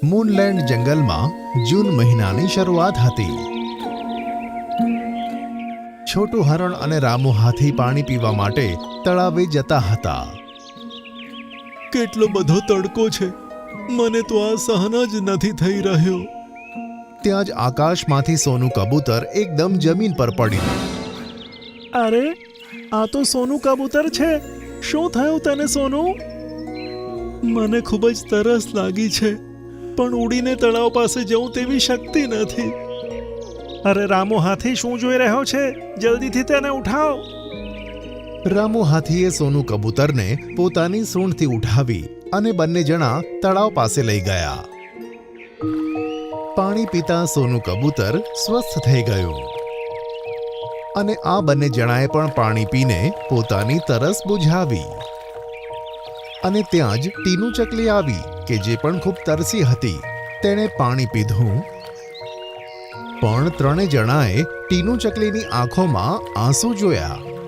મૂનલેન્ડ જંગલમાં જૂન મહિનાની શરૂઆત હતી. છોટું હરણ અને રામુ હાથી પાણી પીવા માટે તળાવે જતા હતા. કેટલો બધો તડકો છે, મને તો આ સહન જ નથી થઈ રહ્યો. ત્યાં જ આકાશમાંથી સોનું કબૂતર એકદમ જમીન પર પડ્યું. અરે, આ તો સોનું કબૂતર છે. શું થયું તને સોનું? મને ખૂબ જ તરસ લાગી છે, પણ ઉડીને તળાવ પાસે જવું તેવી શક્તિ નથી. અરે રામુ હાથી, શું જોઈ રહ્યો છે? જલ્દીથી તેને ઉઠાવ. રામુ હાથીએ સોનું કબૂતરને પોતાની સૂંઢથી ઉઠાવી અને બંને જણા તળાવ પાસે લઈ ગયા. પાણી પીતા સોનું કબૂતર સ્વસ્થ થઈ ગયું અને આ બંને જણાએ પણ પાણી પીને પોતાની તરસ બુઝાવી. અને ત્યાં જ ટીનુ ચકલી આવી કે જે પણ ખૂબ તરસી હતી. તેણે પાણી પીધું, પણ ત્રણે જણાએ ટીનુ ચકલીની આંખોમાં આંસુ જોયા.